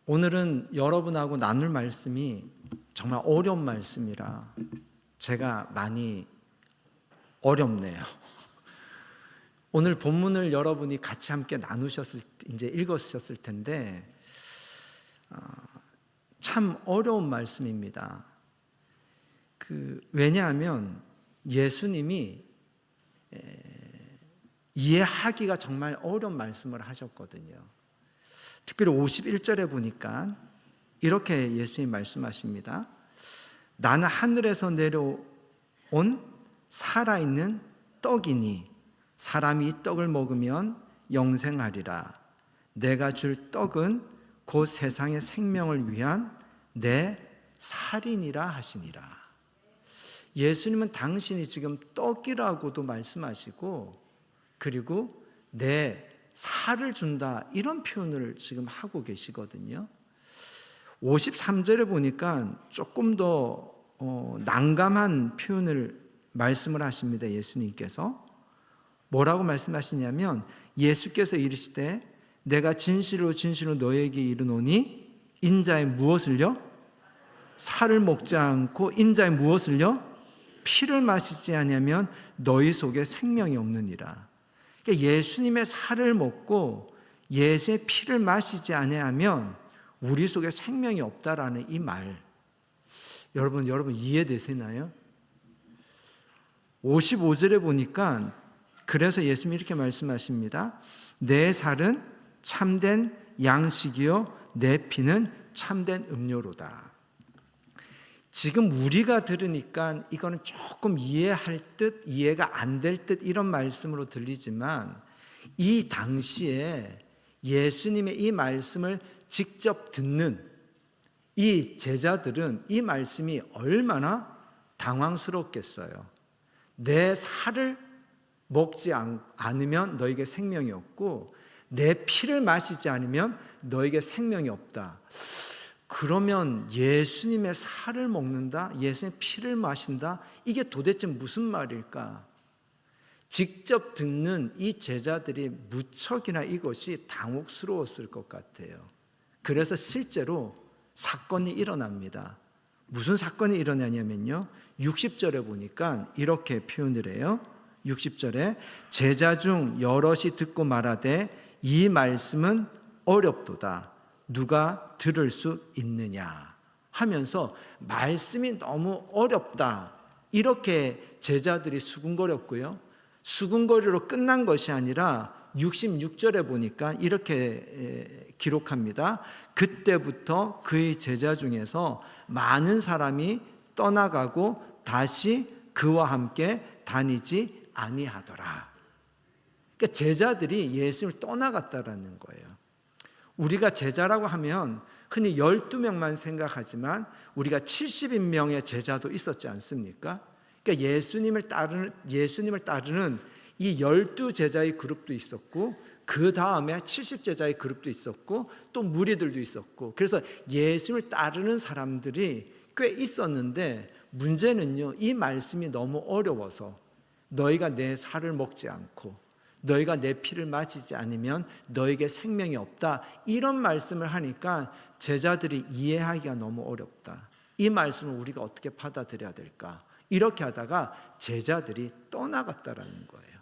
오늘은 여러분하고 나눌 말씀이 정말 어려운 말씀이라 제가 많이 어렵네요. 오늘 본문을 여러분이 같이 함께 이제 읽으셨을 텐데 참 어려운 말씀입니다. 왜냐하면 예수님이 이해하기가 정말 어려운 말씀을 하셨거든요. 특별히 51절에 보니까 이렇게 예수님이 말씀하십니다. 나는 하늘에서 내려온 살아있는 떡이니 사람이 이 떡을 먹으면 영생하리라. 내가 줄 떡은 곧 세상의 생명을 위한 내 살이니라 하시니라. 예수님은 당신이 지금 떡이라고도 말씀하시고 그리고 내 살을 준다 이런 표현을 지금 하고 계시거든요. 53절에 보니까 조금 더 난감한 표현을 말씀을 하십니다. 예수님께서 뭐라고 말씀하시냐면 예수께서 이르시되 내가 진실로 진실로 너에게 이르노니 인자의 무엇을요? 살을 먹지 않고 인자의 무엇을요? 피를 마시지 아니하면 너희 속에 생명이 없느니라. 그러니까 예수님의 살을 먹고 예수의 피를 마시지 아니하면 우리 속에 생명이 없다라는 이 말, 여러분 이해되시나요? 55절에 보니까 그래서 예수님이 이렇게 말씀하십니다. 내 살은 참된 양식이요 내 피는 참된 음료로다. 지금 우리가 들으니까 이거는 조금 이해할 듯 이해가 안 될 듯 이런 말씀으로 들리지만 이 당시에 예수님의 이 말씀을 직접 듣는 이 제자들은 이 말씀이 얼마나 당황스럽겠어요. 내 살을 먹지 않으면 너에게 생명이 없고 내 피를 마시지 않으면 너에게 생명이 없다. 그러면 예수님의 살을 먹는다? 예수님의 피를 마신다? 이게 도대체 무슨 말일까? 직접 듣는 이 제자들이 무척이나 이것이 당혹스러웠을 것 같아요. 그래서 실제로 사건이 일어납니다. 무슨 사건이 일어나냐면요 60절에 보니까 이렇게 표현을 해요. 60절에 제자 중 여럿이 듣고 말하되 이 말씀은 어렵도다. 누가 들을 수 있느냐 하면서 말씀이 너무 어렵다 이렇게 제자들이 수군거렸고요. 수군거리로 끝난 것이 아니라 66절에 보니까 이렇게 기록합니다. 그때부터 그의 제자 중에서 많은 사람이 떠나가고 다시 그와 함께 다니지 아니하더라. 그러니까 제자들이 예수님을 떠나갔다라는 거예요. 우리가 제자라고 하면 흔히 12명만 생각하지만 우리가 70인명의 제자도 있었지 않습니까? 그러니까 예수님을 따르는 이 12제자의 그룹도 있었고 그 다음에 70제자의 그룹도 있었고 또 무리들도 있었고 그래서 예수님을 따르는 사람들이 꽤 있었는데 문제는요 이 말씀이 너무 어려워서 너희가 내 살을 먹지 않고 너희가 내 피를 마시지 않으면 너에게 생명이 없다 이런 말씀을 하니까 제자들이 이해하기가 너무 어렵다. 이 말씀을 우리가 어떻게 받아들여야 될까? 이렇게 하다가 제자들이 떠나갔다라는 거예요.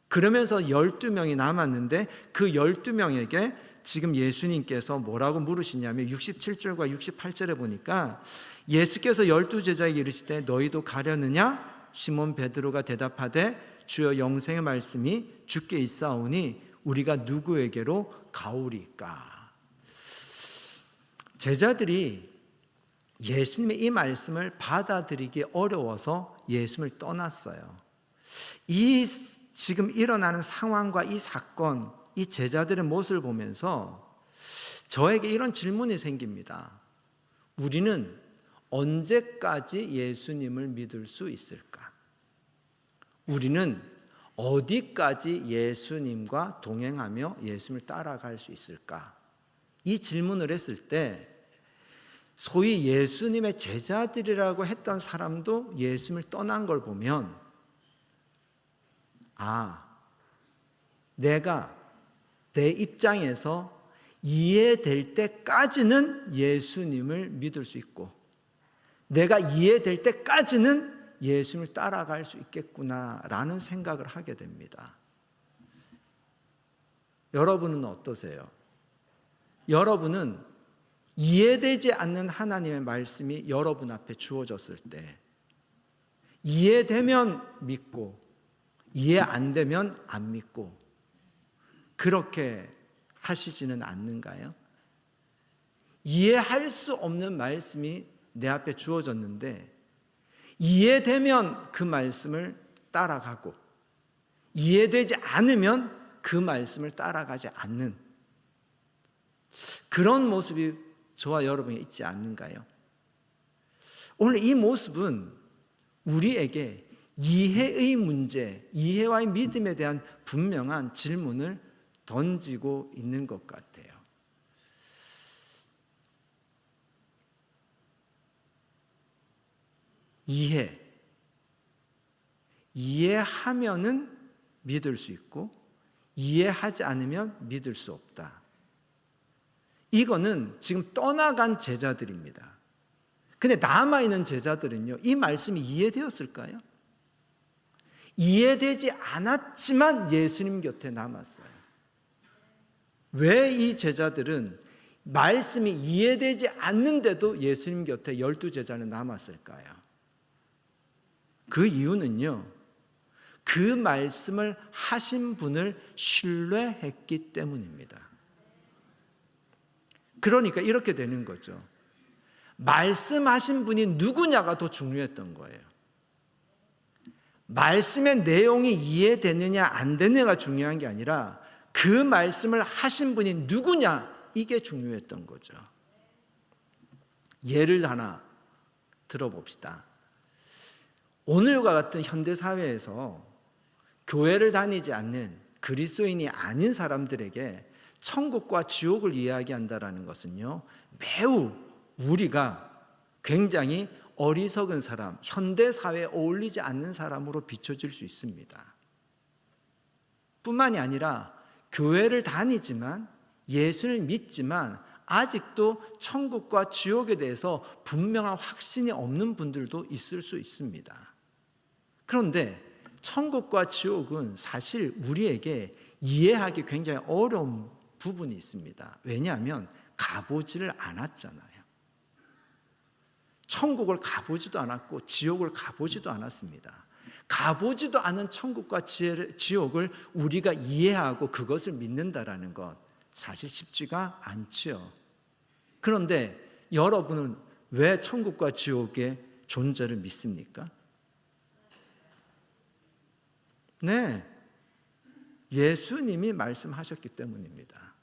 그러면서 12명이 남았는데 그 12명에게 지금 예수님께서 뭐라고 물으시냐면 67절과 68절에 보니까 예수께서 12제자에게 이르시되 너희도 가려느냐? 시몬 베드로가 대답하되 주여 영생의 말씀이 주께 있사오니 우리가 누구에게로 가오리까? 제자들이 예수님의 이 말씀을 받아들이기 어려워서 예수님을 떠났어요. 이 지금 일어나는 상황과 이 사건, 이 제자들의 모습을 보면서 저에게 이런 질문이 생깁니다. 우리는 언제까지 예수님을 믿을 수 있을까? 우리는 어디까지 예수님과 동행하며 예수님을 따라갈 수 있을까? 이 질문을 했을 때 소위 예수님의 제자들이라고 했던 사람도 예수님을 떠난 걸 보면 내가 내 입장에서 이해될 때까지는 예수님을 믿을 수 있고, 내가 이해될 때까지는 예수님을 따라갈 수 있겠구나라는 생각을 하게 됩니다. 여러분은 어떠세요? 여러분은 이해되지 않는 하나님의 말씀이 여러분 앞에 주어졌을 때 이해되면 믿고 이해 안 되면 안 믿고 그렇게 하시지는 않는가요? 이해할 수 없는 말씀이 내 앞에 주어졌는데 이해되면 그 말씀을 따라가고 이해되지 않으면 그 말씀을 따라가지 않는 그런 모습이 저와 여러분이 있지 않는가요? 오늘 이 모습은 우리에게 이해의 문제, 이해와의 믿음에 대한 분명한 질문을 던지고 있는 것 같아요. 이해하면은 믿을 수 있고 이해하지 않으면 믿을 수 없다. 이거는 지금 떠나간 제자들입니다. 근데 남아있는 제자들은요, 이 말씀이 이해되었을까요? 이해되지 않았지만 예수님 곁에 남았어요. 왜 이 제자들은 말씀이 이해되지 않는데도 예수님 곁에 12제자는 남았을까요? 그 이유는요, 그 말씀을 하신 분을 신뢰했기 때문입니다. 그러니까 이렇게 되는 거죠. 말씀하신 분이 누구냐가 더 중요했던 거예요. 말씀의 내용이 이해되느냐 안 되느냐가 중요한 게 아니라 그 말씀을 하신 분이 누구냐, 이게 중요했던 거죠. 예를 하나 들어봅시다. 오늘과 같은 현대사회에서 교회를 다니지 않는 그리스도인이 아닌 사람들에게 천국과 지옥을 이야기한다는 것은요, 매우 우리가 굉장히 어리석은 사람, 현대사회에 어울리지 않는 사람으로 비춰질 수 있습니다. 뿐만이 아니라 교회를 다니지만 예수를 믿지만 아직도 천국과 지옥에 대해서 분명한 확신이 없는 분들도 있을 수 있습니다. 그런데 천국과 지옥은 사실 우리에게 이해하기 굉장히 어려운 부분이 있습니다. 왜냐하면 가보지를 않았잖아요. 천국을 가보지도 않았고 지옥을 가보지도 않았습니다. 가보지도 않은 천국과 지옥을 우리가 이해하고 그것을 믿는다라는 것 사실 쉽지가 않지요. 그런데 여러분은 왜 천국과 지옥의 존재를 믿습니까? 네, 예수님이 말씀하셨기 때문입니다.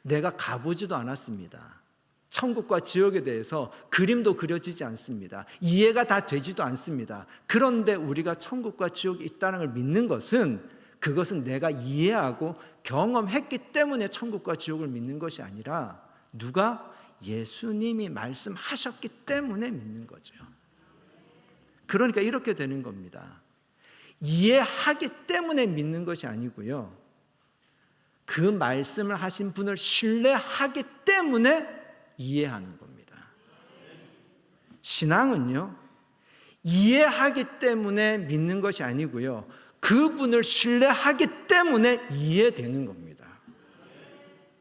내가 가보지도 않았습니다. 천국과 지옥에 대해서 그림도 그려지지 않습니다. 이해가 다 되지도 않습니다. 그런데 우리가 천국과 지옥이 있다는 걸 믿는 것은 그것은 내가 이해하고 경험했기 때문에 천국과 지옥을 믿는 것이 아니라 누가? 예수님이 말씀하셨기 때문에 믿는 거죠. 그러니까 이렇게 되는 겁니다. 이해하기 때문에 믿는 것이 아니고요, 그 말씀을 하신 분을 신뢰하기 때문에 이해하는 겁니다. 신앙은요, 이해하기 때문에 믿는 것이 아니고요, 그분을 신뢰하기 때문에 이해되는 겁니다.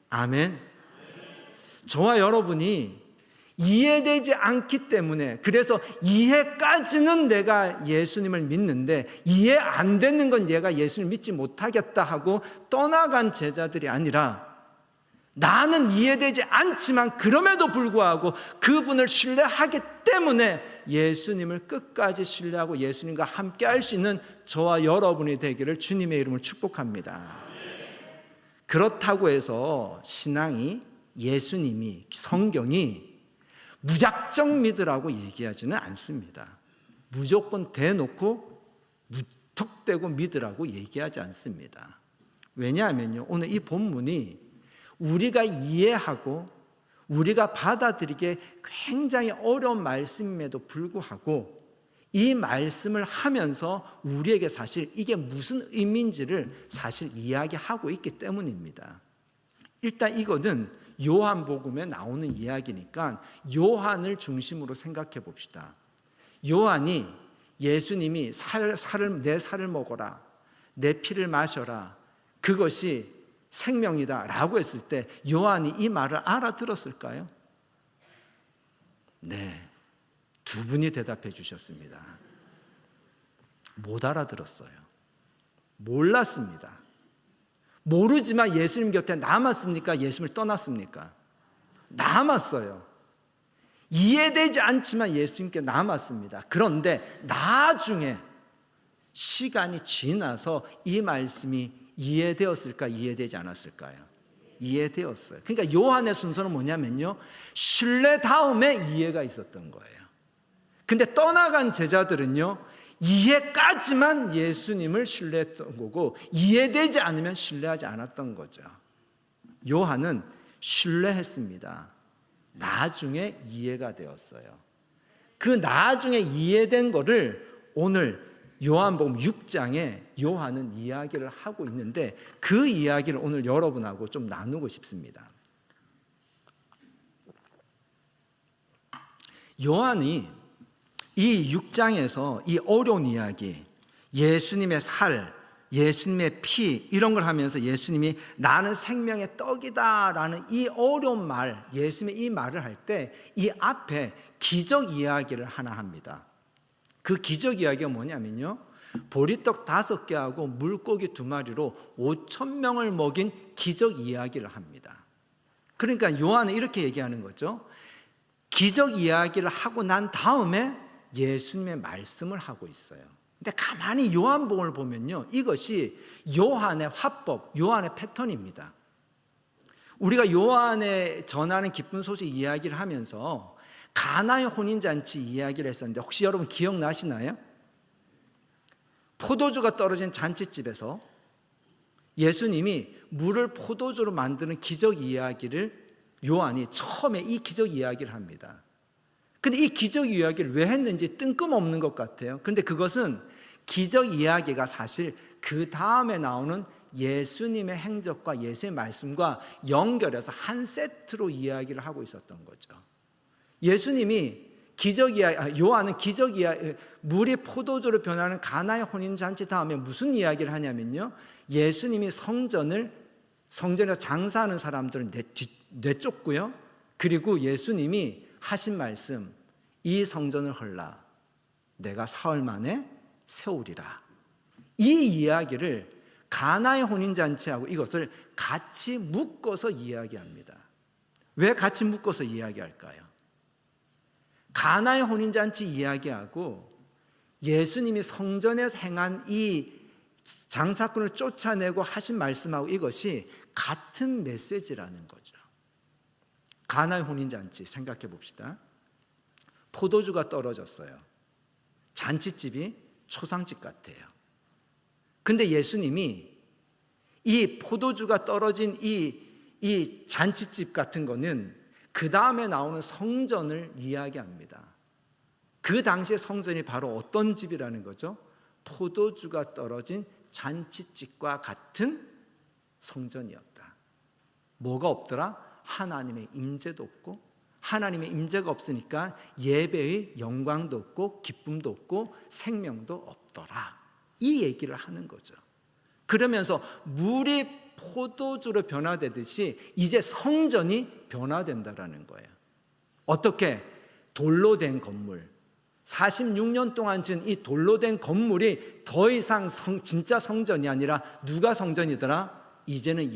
아멘. 저와 여러분이 이해되지 않기 때문에, 그래서 이해까지는 내가 예수님을 믿는데 이해 안 되는 건 얘가 예수를 믿지 못하겠다 하고 떠나간 제자들이 아니라, 나는 이해되지 않지만 그럼에도 불구하고 그분을 신뢰하기 때문에 예수님을 끝까지 신뢰하고 예수님과 함께 할 수 있는 저와 여러분이 되기를 주님의 이름으로 축복합니다. 그렇다고 해서 신앙이, 예수님이, 성경이 무작정 믿으라고 얘기하지는 않습니다. 무조건 대놓고 무턱대고 믿으라고 얘기하지 않습니다. 왜냐하면요, 오늘 이 본문이 우리가 이해하고 우리가 받아들이기에 굉장히 어려운 말씀임에도 불구하고 이 말씀을 하면서 우리에게 사실 이게 무슨 의미인지를 사실 이야기하고 있기 때문입니다. 일단 이거는 요한복음에 나오는 이야기니까 요한을 중심으로 생각해 봅시다. 요한이 예수님이 내 살을 먹어라, 내 피를 마셔라, 그것이 생명이다 라고 했을 때 요한이 이 말을 알아들었을까요? 네, 두 분이 대답해 주셨습니다. 못 알아들었어요. 몰랐습니다. 모르지만 예수님 곁에 남았습니까? 예수님을 떠났습니까? 남았어요. 이해되지 않지만 예수님께 남았습니다. 그런데 나중에 시간이 지나서 이 말씀이 이해되었을까? 이해되지 않았을까요? 이해되었어요. 그러니까 요한의 순서는 뭐냐면요, 신뢰 다음에 이해가 있었던 거예요. 근데 떠나간 제자들은요, 이해까지만 예수님을 신뢰했던 거고 이해되지 않으면 신뢰하지 않았던 거죠. 요한은 신뢰했습니다. 나중에 이해가 되었어요. 그 나중에 이해된 거를 오늘 요한복음 6장에 요한은 이야기를 하고 있는데 그 이야기를 오늘 여러분하고 좀 나누고 싶습니다. 요한이 이 6장에서 이 어려운 이야기, 예수님의 살, 예수님의 피 이런 걸 하면서 예수님이 나는 생명의 떡이다 라는 이 어려운 말, 예수님의 이 말을 할 때 이 앞에 기적 이야기를 하나 합니다. 그 기적 이야기가 뭐냐면요, 보리떡 5개하고 물고기 2마리로 5,000명을 먹인 기적 이야기를 합니다. 그러니까 요한은 이렇게 얘기하는 거죠. 기적 이야기를 하고 난 다음에 예수님의 말씀을 하고 있어요. 근데 가만히 요한복음을 보면요, 이것이 요한의 화법, 요한의 패턴입니다. 우리가 요한의 전하는 기쁜 소식 이야기를 하면서 가나의 혼인잔치 이야기를 했었는데 혹시 여러분 기억나시나요? 포도주가 떨어진 잔치집에서 예수님이 물을 포도주로 만드는 기적 이야기를 요한이 처음에 이 기적 이야기를 합니다. 근데 이 기적 이야기를 왜 했는지 뜬금없는 것 같아요. 근데 그것은 기적 이야기가 사실 그 다음에 나오는 예수님의 행적과 예수의 말씀과 연결해서 한 세트로 이야기를 하고 있었던 거죠. 예수님이 요한은 기적 이야기, 물이 포도주로 변하는 가나의 혼인잔치 다음에 무슨 이야기를 하냐면요, 예수님이 성전에서 장사하는 사람들을 내쫓고요, 그리고 예수님이 하신 말씀, 이 성전을 헐라 내가 사흘 만에 세우리라, 이 이야기를 가나의 혼인잔치하고 이것을 같이 묶어서 이야기합니다. 왜 같이 묶어서 이야기할까요? 가나의 혼인잔치 이야기하고 예수님이 성전에서 행한 이 장사꾼을 쫓아내고 하신 말씀하고 이것이 같은 메시지라는 거죠. 가나의 혼인잔치 생각해 봅시다. 포도주가 떨어졌어요. 잔치집이 초상집 같아요. 근데 예수님이 이 포도주가 떨어진 이 잔치집 같은 거는 그 다음에 나오는 성전을 이야기합니다. 그 당시의 성전이 바로 어떤 집이라는 거죠? 포도주가 떨어진 잔치집과 같은 성전이었다. 뭐가 없더라? 하나님의 임재도 없고, 하나님의 임재가 없으니까 예배의 영광도 없고 기쁨도 없고 생명도 없더라, 이 얘기를 하는 거죠. 그러면서 물이 포도주로 변화되듯이 이제 성전이 변화된다라는 거예요. 어떻게? 돌로 된 건물, 46년 동안 지은 이 돌로 된 건물이 더 이상 진짜 성전이 아니라 누가 성전이더라? 이제는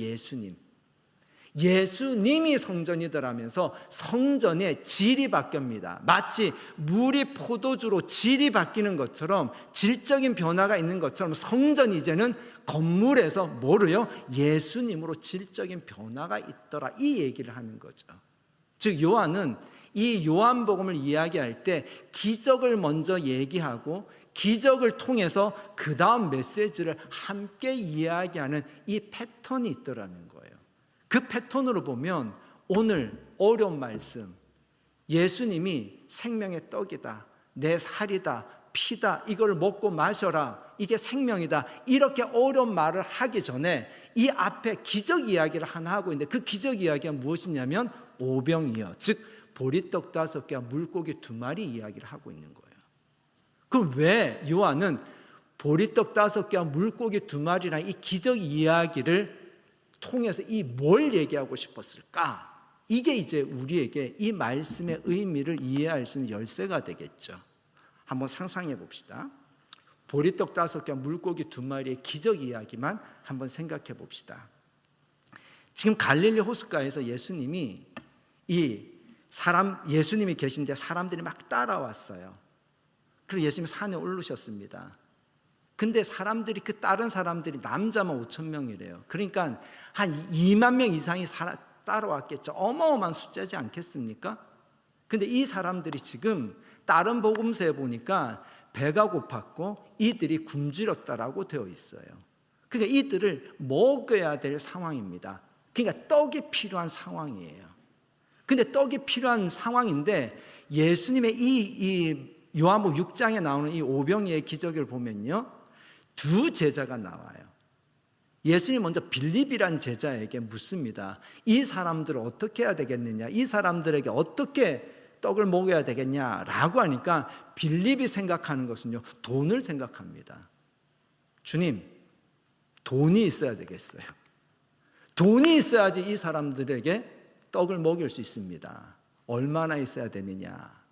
예수님이 성전이더라면서 성전의 질이 바뀝니다. 마치 물이 포도주로 질이 바뀌는 것처럼, 질적인 변화가 있는 것처럼 성전이 이제는 건물에서 뭐로요? 예수님으로 질적인 변화가 있더라, 이 얘기를 하는 거죠. 즉 요한은 이 요한복음을 이야기할 때 기적을 먼저 얘기하고 기적을 통해서 그 다음 메시지를 함께 이야기하는 이 패턴이 있더라는 거예요. 그 패턴으로 보면 오늘 어려운 말씀, 예수님이 생명의 떡이다, 내 살이다, 피다, 이걸 먹고 마셔라, 이게 생명이다, 이렇게 어려운 말을 하기 전에 이 앞에 기적 이야기를 하나 하고 있는데, 그 기적 이야기가 무엇이냐면 오병이어, 즉 보리떡 5개와 물고기 2마리 이야기를 하고 있는 거예요. 그럼 왜 요한은 보리떡 5개와 물고기 2마리라는 이 기적 이야기를 통해서 이 뭘 얘기하고 싶었을까? 이게 이제 우리에게 이 말씀의 의미를 이해할 수 있는 열쇠가 되겠죠. 한번 상상해 봅시다. 보리떡 5개와 물고기 2마리의 기적 이야기만 한번 생각해 봅시다. 지금 갈릴리 호숫가에서 예수님이 계신데 사람들이 막 따라왔어요. 그리고 예수님이 산에 오르셨습니다. 근데 다른 사람들이 남자만 5천 명이래요. 그러니까 한 2만 명 이상이 따라왔겠죠. 어마어마한 숫자지 않겠습니까? 근데 이 사람들이 지금 다른 복음서에 보니까 배가 고팠고 이들이 굶주렸다라고 되어 있어요. 그러니까 이들을 먹여야 될 상황입니다. 그러니까 떡이 필요한 상황이에요. 근데 떡이 필요한 상황인데 예수님의 이 요한복음 6장에 나오는 이 오병이의 기적을 보면요, 2 제자가 나와요. 예수님 먼저 빌립이란 제자에게 묻습니다. 이 사람들을 어떻게 해야 되겠느냐, 이 사람들에게 어떻게 떡을 먹여야 되겠냐라고 하니까 빌립이 생각하는 것은요, 돈을 생각합니다. 주님, 돈이 있어야 되겠어요. 돈이 있어야지 이 사람들에게 떡을 먹일 수 있습니다. 얼마나 있어야 되느냐?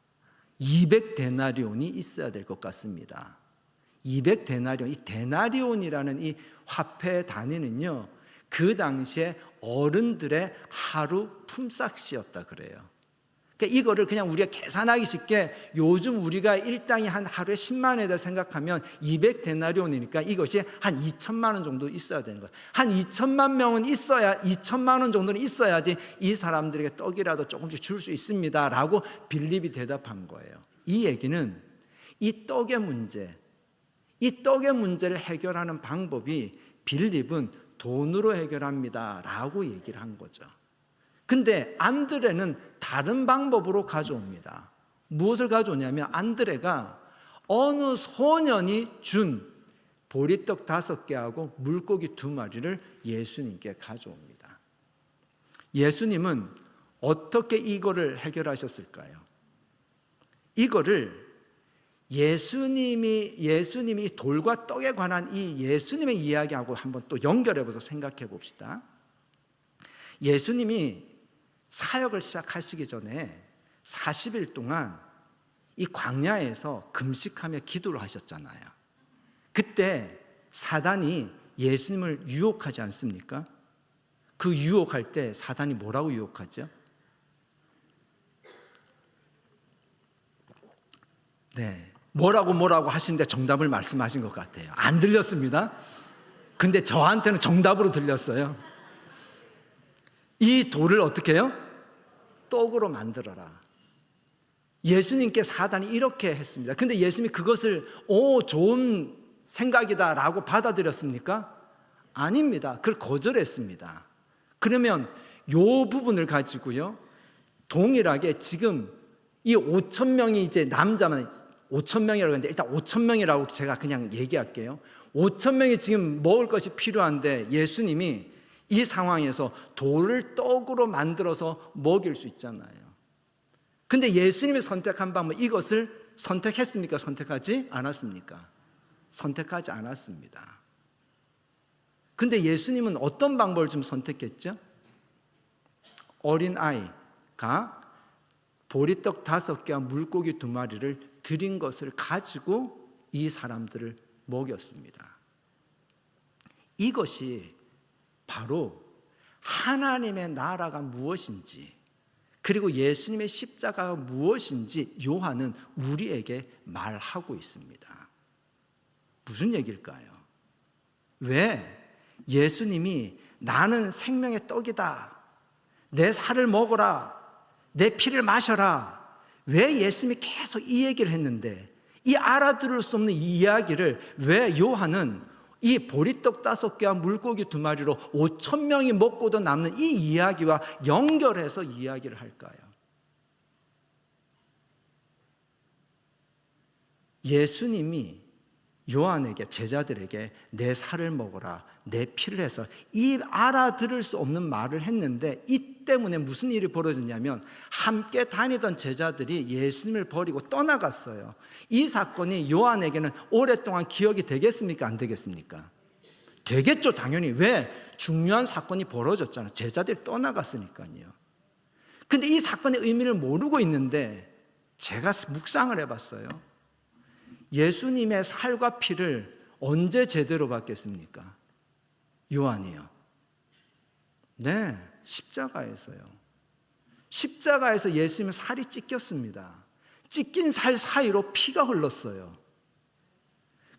200데나리온이 있어야 될 것 같습니다. 200데나리온, 이 데나리온이라는 이 화폐 단위는요, 그 당시에 어른들의 하루 품삯이었다 그래요. 그러니까 이거를 그냥 우리가 계산하기 쉽게 요즘 우리가 일당이 한 하루에 10만 원이다 생각하면 200데나리온이니까 이것이 한 2천만 원 정도 있어야 되는 거예요. 한 2천만 명은 2천만 원 정도는 있어야지 이 사람들에게 떡이라도 조금씩 줄 수 있습니다 라고 빌립이 대답한 거예요. 이 얘기는 이 떡의 문제를 해결하는 방법이 빌립은 돈으로 해결합니다 라고 얘기를 한 거죠. 근데 안드레는 다른 방법으로 가져옵니다. 무엇을 가져오냐면 안드레가 어느 소년이 준 보리떡 5개하고 물고기 2마리를 예수님께 가져옵니다. 예수님은 어떻게 이거를 해결하셨을까요? 이거를 예수님이 돌과 떡에 관한 이 예수님의 이야기하고 한번 또 연결해서 생각해 봅시다. 예수님이 사역을 시작하시기 전에 40일 동안 이 광야에서 금식하며 기도를 하셨잖아요. 그때 사단이 예수님을 유혹하지 않습니까? 그 유혹할 때 사단이 뭐라고 유혹하죠? 네, 뭐라고 하시는데 정답을 말씀하신 것 같아요. 안 들렸습니다. 근데 저한테는 정답으로 들렸어요. 이 돌을 어떻게 해요? 떡으로 만들어라. 예수님께 사단이 이렇게 했습니다. 근데 예수님이 그것을 좋은 생각이다 라고 받아들였습니까? 아닙니다. 그걸 거절했습니다. 그러면 이 부분을 가지고요, 동일하게 지금 이 5천 명이 이제 남자만 5천 명이라고 했는데 일단 5천 명이라고 제가 그냥 얘기할게요. 5천 명이 지금 먹을 것이 필요한데 예수님이 이 상황에서 돌을 떡으로 만들어서 먹일 수 있잖아요. 근데 예수님이 선택한 방법, 이것을 선택했습니까? 선택하지 않았습니까? 선택하지 않았습니다. 근데 예수님은 어떤 방법을 좀 선택했죠? 어린아이가 보리떡 5개와 물고기 2마리를 드린 것을 가지고 이 사람들을 먹였습니다. 이것이 바로 하나님의 나라가 무엇인지, 그리고 예수님의 십자가가 무엇인지 요한은 우리에게 말하고 있습니다. 무슨 얘기일까요? 왜 예수님이 나는 생명의 떡이다, 내 살을 먹어라, 내 피를 마셔라, 왜 예수님이 계속 이 얘기를 했는데 이 알아들을 수 없는 이 이야기를 왜 요한은 이 보리떡 5개와 물고기 2마리로 5천 명이 먹고도 남는 이 이야기와 연결해서 이야기를 할까요? 예수님이 요한에게, 제자들에게 내 살을 먹어라, 내 피를 해서, 이 알아들을 수 없는 말을 했는데, 이 때문에 무슨 일이 벌어졌냐면 함께 다니던 제자들이 예수님을 버리고 떠나갔어요. 이 사건이 요한에게는 오랫동안 기억이 되겠습니까? 안 되겠습니까? 되겠죠, 당연히. 왜? 중요한 사건이 벌어졌잖아요. 제자들이 떠나갔으니까요. 근데 이 사건의 의미를 모르고 있는데 제가 묵상을 해봤어요. 예수님의 살과 피를 언제 제대로 받겠습니까? 요한이요. 네, 십자가에서요. 십자가에서 예수님의 살이 찢겼습니다. 찢긴 살 사이로 피가 흘렀어요.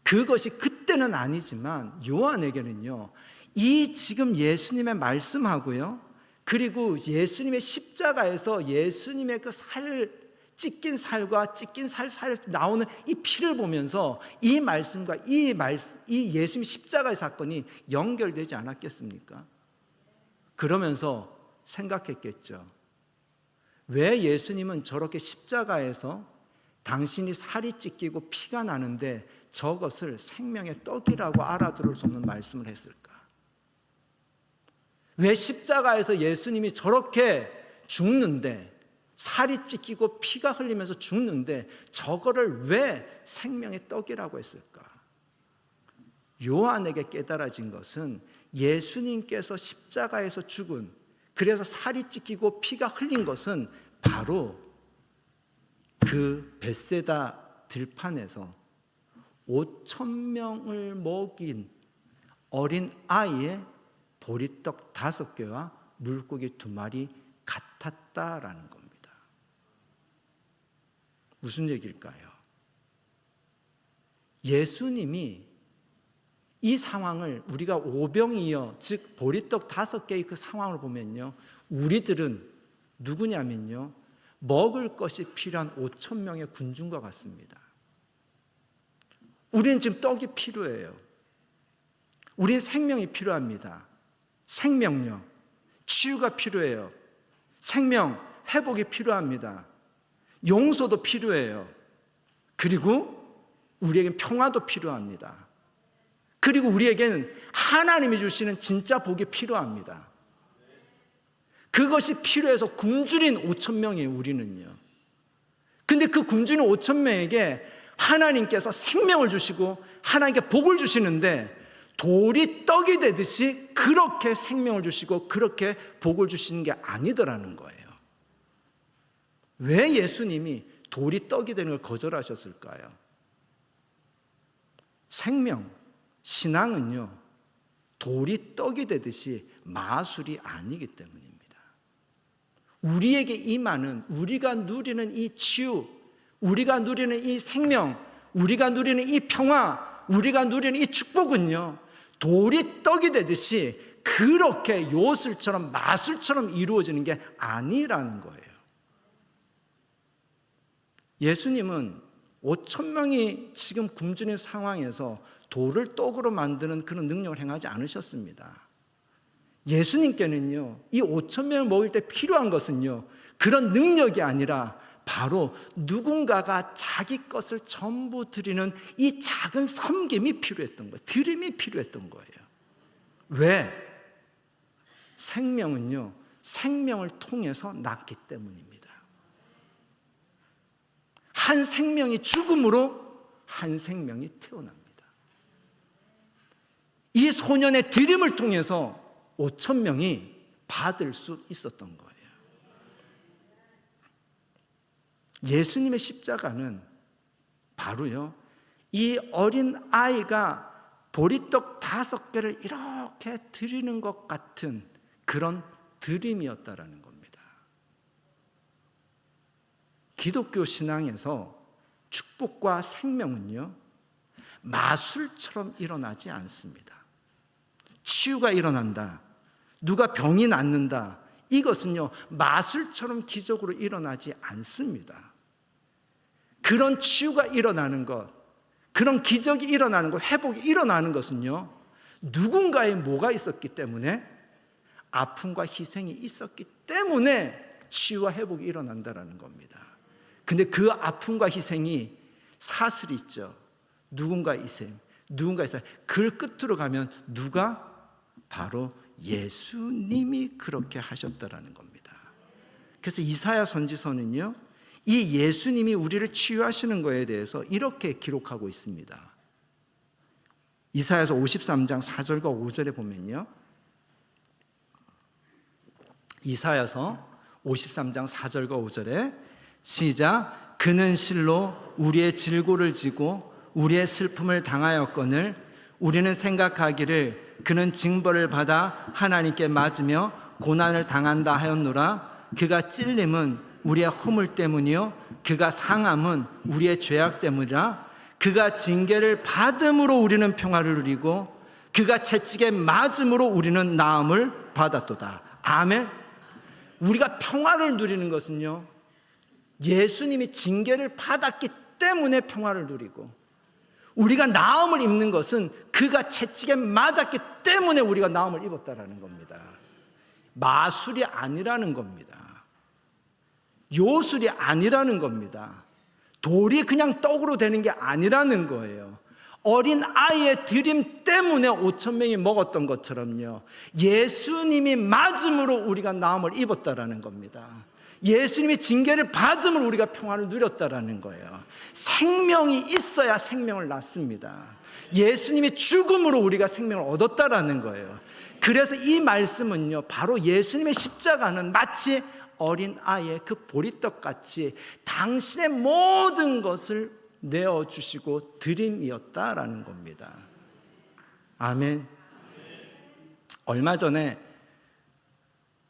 그것이 그때는 아니지만 요한에게는요, 이 지금 예수님의 말씀하고요, 그리고 예수님의 십자가에서 예수님의 그 찢긴 살과 찢긴 살 사이에 나오는 이 피를 보면서 이 말씀과 이 예수님 십자가의 사건이 연결되지 않았겠습니까? 그러면서 생각했겠죠. 왜 예수님은 저렇게 십자가에서 당신이 살이 찢기고 피가 나는데 저것을 생명의 떡이라고 알아들을 수 없는 말씀을 했을까? 왜 십자가에서 예수님이 저렇게 죽는데, 살이 찢기고 피가 흘리면서 죽는데 저거를 왜 생명의 떡이라고 했을까? 요한에게 깨달아진 것은 예수님께서 십자가에서 죽은, 그래서 살이 찢기고 피가 흘린 것은 바로 그 벳세다 들판에서 5,000명을 먹인 어린 아이의 보리떡 5개와 물고기 2마리 같았다라는 겁니다. 무슨 얘기일까요? 예수님이 이 상황을, 우리가 오병이어, 즉 보리떡 5개의 그 상황을 보면요, 우리들은 누구냐면요, 먹을 것이 필요한 5,000명의 군중과 같습니다. 우리는 지금 떡이 필요해요. 우리는 생명이 필요합니다. 생명력, 치유가 필요해요. 생명, 회복이 필요합니다. 용서도 필요해요. 그리고 우리에겐 평화도 필요합니다. 그리고 우리에게는 하나님이 주시는 진짜 복이 필요합니다. 그것이 필요해서 굶주린 5,000명이에요, 우리는요. 근데 그 굶주린 5,000명에게 하나님께서 생명을 주시고 하나님께 복을 주시는데, 돌이 떡이 되듯이 그렇게 생명을 주시고 그렇게 복을 주시는 게 아니더라는 거예요. 왜 예수님이 돌이 떡이 되는 걸 거절하셨을까요? 생명, 신앙은요, 돌이 떡이 되듯이 마술이 아니기 때문입니다. 우리에게 임하는, 우리가 누리는 이 치유, 우리가 누리는 이 생명, 우리가 누리는 이 평화, 우리가 누리는 이 축복은요, 돌이 떡이 되듯이 그렇게 요술처럼 마술처럼 이루어지는 게 아니라는 거예요. 예수님은 5,000명이 지금 굶주린 상황에서 돌을 떡으로 만드는 그런 능력을 행하지 않으셨습니다. 예수님께는요, 이 5,000명을 먹일 때 필요한 것은요, 그런 능력이 아니라 바로 누군가가 자기 것을 전부 드리는 이 작은 섬김이 필요했던 거예요. 드림이 필요했던 거예요. 왜? 생명은요, 생명을 통해서 낳기 때문입니다. 한 생명이 죽음으로 한 생명이 태어납니다. 이 소년의 드림을 통해서 5,000명이 받을 수 있었던 거예요. 예수님의 십자가는 바로요, 이 어린 아이가 보리떡 5개를 이렇게 드리는 것 같은 그런 드림이었다라는 겁니다. 기독교 신앙에서 축복과 생명은요, 마술처럼 일어나지 않습니다. 치유가 일어난다, 누가 병이 낫는다, 이것은요, 마술처럼 기적으로 일어나지 않습니다. 그런 치유가 일어나는 것, 그런 기적이 일어나는 것, 회복이 일어나는 것은요, 누군가의 뭐가 있었기 때문에, 아픔과 희생이 있었기 때문에 치유와 회복이 일어난다는 겁니다. 근데 그 아픔과 희생이 사슬이 있죠. 누군가 이셈, 누군가 이셈. 그 끝으로 가면 누가? 바로 예수님이 그렇게 하셨다라는 겁니다. 그래서 이사야 선지서는요, 이 예수님이 우리를 치유하시는 것에 대해서 이렇게 기록하고 있습니다. 이사야서 53장 4절과 5절에 보면요, 이사야서 53장 4절과 5절에 시작. 그는 실로 우리의 질고를 지고 우리의 슬픔을 당하였거늘 우리는 생각하기를 그는 징벌을 받아 하나님께 맞으며 고난을 당한다 하였노라. 그가 찔림은 우리의 허물 때문이요 그가 상함은 우리의 죄악 때문이라. 그가 징계를 받음으로 우리는 평화를 누리고 그가 채찍에 맞음으로 우리는 나음을 받았도다. 아멘. 우리가 평화를 누리는 것은요, 예수님이 징계를 받았기 때문에 평화를 누리고, 우리가 나음을 입는 것은 그가 채찍에 맞았기 때문에 우리가 나음을 입었다라는 겁니다. 마술이 아니라는 겁니다. 요술이 아니라는 겁니다. 돌이 그냥 떡으로 되는 게 아니라는 거예요. 어린 아이의 드림 때문에 5천 명이 먹었던 것처럼요, 예수님이 맞음으로 우리가 나음을 입었다라는 겁니다. 예수님이 징계를 받음으로 우리가 평화를 누렸다라는 거예요. 생명이 있어야 생명을 낳습니다. 예수님이 죽음으로 우리가 생명을 얻었다라는 거예요. 그래서 이 말씀은요, 바로 예수님의 십자가는 마치 어린 아이의 그 보리떡같이 당신의 모든 것을 내어주시고 드림이었다라는 겁니다. 아멘. 얼마 전에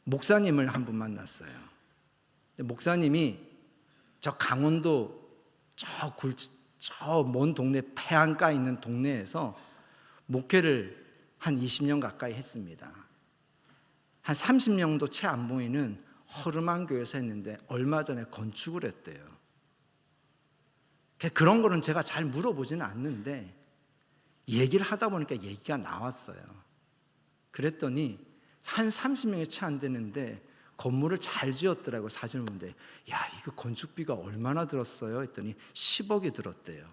목사님을 한 분 만났어요. 목사님이 저 강원도 저 먼 동네 폐안가 있는 동네에서 목회를 한 20년 가까이 했습니다. 한 30년도 채 안 보이는 허름한 교회에서 했는데 얼마 전에 건축을 했대요. 그런 거는 제가 잘 물어보지는 않는데 얘기를 하다 보니까 얘기가 나왔어요. 그랬더니 한 30명이 채 안 되는데 건물을 잘 지었더라고요. 사진을 보는데, 야, 이거 건축비가 얼마나 들었어요? 했더니 10억이 들었대요.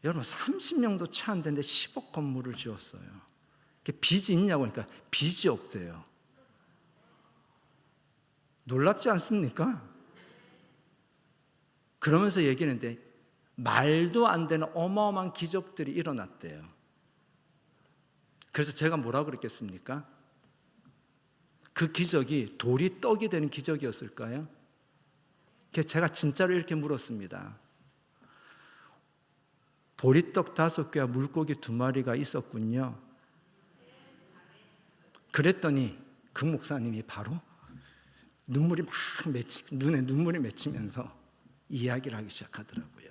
여러분, 30명도 채 안 되는데 10억 건물을 지었어요. 빚이 있냐고 하니까 빚이 없대요. 놀랍지 않습니까? 그러면서 얘기했는데 말도 안 되는 어마어마한 기적들이 일어났대요. 그래서 제가 뭐라고 그랬겠습니까? 그 기적이 돌이 떡이 되는 기적이었을까요? 제가 진짜로 이렇게 물었습니다. 보리떡 5개와 물고기 2마리가 있었군요. 그랬더니 그 목사님이 바로 눈물이 막 눈에 눈물이 맺히면서 이야기를 하기 시작하더라고요.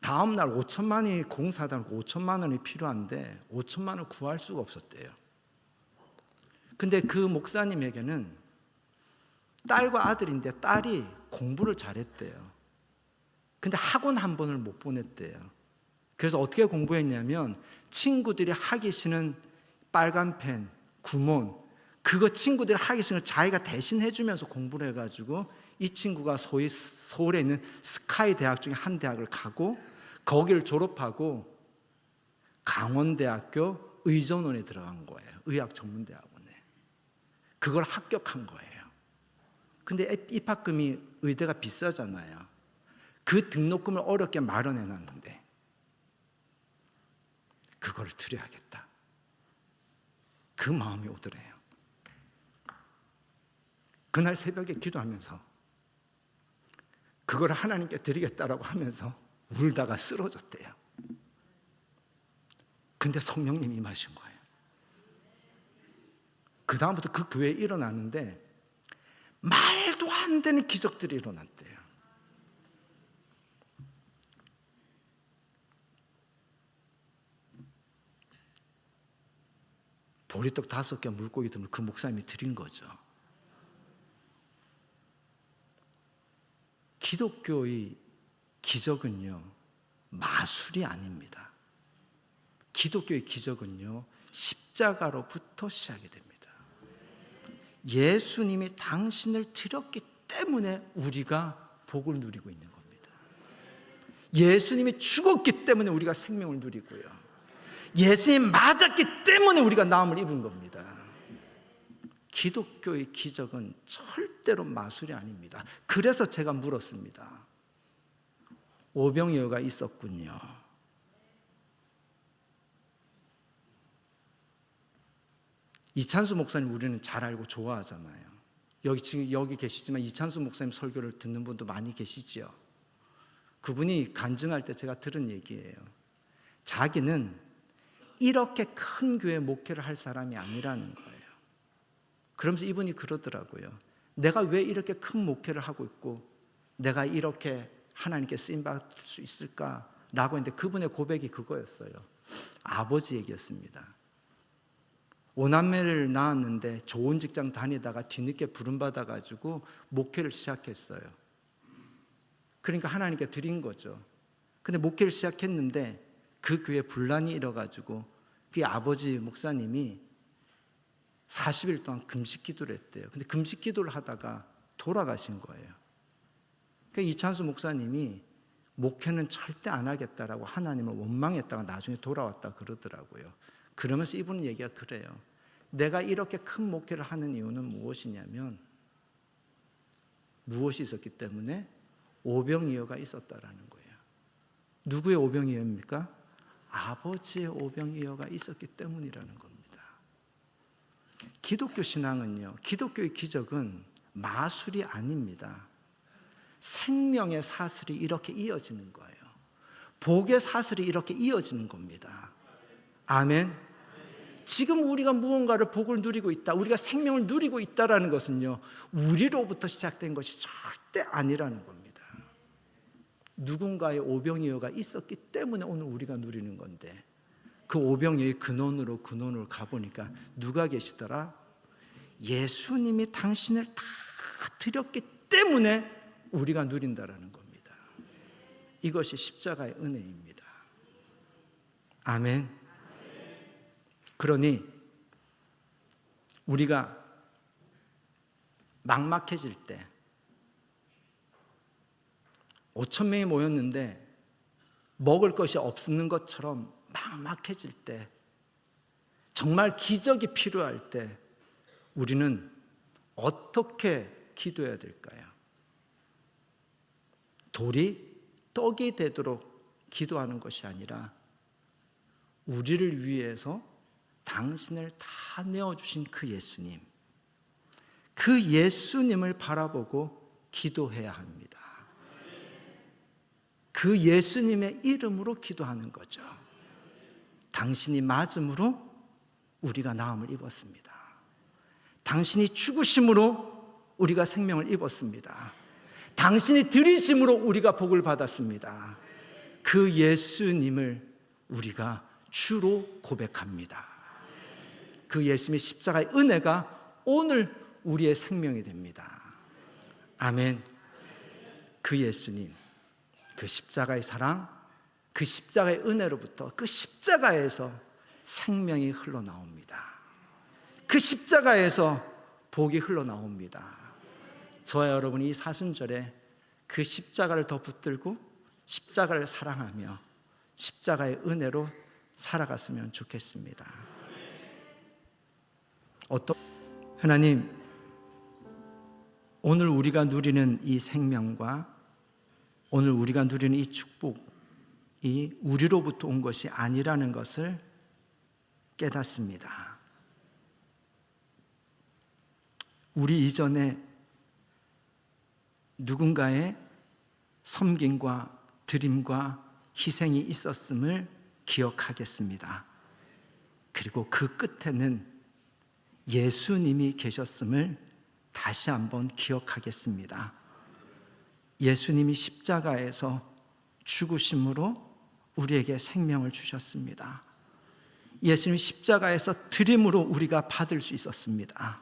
다음 날 5천만이 공사하다고 5천만 원이 필요한데 5천만 원을 구할 수가 없었대요. 근데 그 목사님에게는 딸과 아들인데 딸이 공부를 잘했대요. 근데 학원 한 번을 못 보냈대요. 그래서 어떻게 공부했냐면 친구들이 하기 싫은 빨간 펜, 구몬, 그거 친구들이 하기 싫은 자기가 대신 해주면서 공부를 해가지고 이 친구가 소위 서울에 있는 스카이 대학 중에 한 대학을 가고 거기를 졸업하고 강원대학교 의전원에 들어간 거예요. 의학전문대학원에. 그걸 합격한 거예요. 근데 입학금이 의대가 비싸잖아요. 그 등록금을 어렵게 마련해놨는데 그걸 드려야겠다. 그 마음이 오더래요. 그날 새벽에 기도하면서 그걸 하나님께 드리겠다라고 하면서 울다가 쓰러졌대요. 근데 성령님이 임하신 거예요. 그 다음부터 그 교회에 일어나는데 말도 안 되는 기적들이 일어났대요. 보리떡 5개 물고기 등을 그 목사님이 드린 거죠. 기독교의 기적은요, 마술이 아닙니다. 기독교의 기적은요, 십자가로부터 시작이 됩니다. 예수님이 당신을 드렸기 때문에 우리가 복을 누리고 있는 겁니다. 예수님이 죽었기 때문에 우리가 생명을 누리고요, 예수님 맞았기 때문에 우리가 나음을 입은 겁니다. 기독교의 기적은 절대로 마술이 아닙니다. 그래서 제가 물었습니다. 오병이어가 있었군요. 이찬수 목사님 우리는 잘 알고 좋아하잖아요. 지금 여기 계시지만 이찬수 목사님 설교를 듣는 분도 많이 계시지요. 그분이 간증할 때 제가 들은 얘기예요. 자기는 이렇게 큰 교회 목회를 할 사람이 아니라는 거예요. 그러면서 이분이 그러더라고요. 내가 왜 이렇게 큰 목회를 하고 있고 내가 이렇게 하나님께 쓰임받을 수 있을까라고 했는데 그분의 고백이 그거였어요. 아버지 얘기였습니다. 5남매를 낳았는데 좋은 직장 다니다가 뒤늦게 부름받아가지고 목회를 시작했어요. 그러니까 하나님께 드린 거죠. 근데 목회를 시작했는데 그 교회에 분란이 일어가지고 그 아버지 목사님이 40일 동안 금식 기도를 했대요. 근데 금식 기도를 하다가 돌아가신 거예요. 그러니까 이찬수 목사님이 목회는 절대 안 하겠다라고 하나님을 원망했다가 나중에 돌아왔다 그러더라고요. 그러면서 이분 얘기가 그래요. 내가 이렇게 큰 목회를 하는 이유는 무엇이냐면 무엇이 있었기 때문에 오병이어가 있었다라는 거예요. 누구의 오병이어입니까? 아버지의 오병이어가 있었기 때문이라는 겁니다. 기독교 신앙은요, 기독교의 기적은 마술이 아닙니다. 생명의 사슬이 이렇게 이어지는 거예요. 복의 사슬이 이렇게 이어지는 겁니다. 아멘. 지금 우리가 무언가를 복을 누리고 있다, 우리가 생명을 누리고 있다라는 것은요, 우리로부터 시작된 것이 절대 아니라는 겁니다. 누군가의 오병이어가 있었기 때문에 오늘 우리가 누리는 건데, 그 오병이어의 근원으로 가보니까 누가 계시더라? 예수님이 당신을 다 드렸기 때문에 우리가 누린다라는 겁니다. 이것이 십자가의 은혜입니다. 아멘. 그러니 우리가 막막해질 때 5,000명이 모였는데 먹을 것이 없는 것처럼 막막해질 때, 정말 기적이 필요할 때 우리는 어떻게 기도해야 될까요? 돌이 떡이 되도록 기도하는 것이 아니라 우리를 위해서 당신을 다 내어주신 그 예수님, 그 예수님을 바라보고 기도해야 합니다. 그 예수님의 이름으로 기도하는 거죠. 당신이 맞음으로 우리가 나음을 입었습니다. 당신이 죽으심으로 우리가 생명을 입었습니다. 당신이 들이심으로 우리가 복을 받았습니다. 그 예수님을 우리가 주로 고백합니다. 그 예수님의 십자가의 은혜가 오늘 우리의 생명이 됩니다. 아멘. 그 예수님, 그 십자가의 사랑, 그 십자가의 은혜로부터, 그 십자가에서 생명이 흘러나옵니다. 그 십자가에서 복이 흘러나옵니다. 저와 여러분이 이 사순절에 그 십자가를 더 붙들고 십자가를 사랑하며 십자가의 은혜로 살아갔으면 좋겠습니다. 하나님, 오늘 우리가 누리는 이 생명과 오늘 우리가 누리는 이 축복이 우리로부터 온 것이 아니라는 것을 깨닫습니다. 우리 이전에 누군가의 섬김과 드림과 희생이 있었음을 기억하겠습니다. 그리고 그 끝에는 예수님이 계셨음을 다시 한번 기억하겠습니다. 예수님이 십자가에서 죽으심으로 우리에게 생명을 주셨습니다. 예수님 십자가에서 드림으로 우리가 받을 수 있었습니다.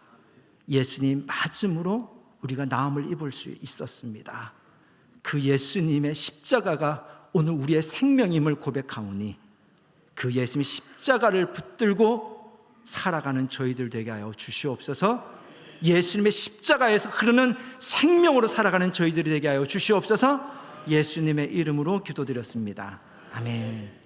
예수님 맞음으로 우리가 나음을 입을 수 있었습니다. 그 예수님의 십자가가 오늘 우리의 생명임을 고백하오니 그 예수님의 십자가를 붙들고 살아가는 저희들 되게 하여 주시옵소서. 예수님의 십자가에서 흐르는 생명으로 살아가는 저희들이 되게 하여 주시옵소서. 예수님의 이름으로 기도드렸습니다. 아멘.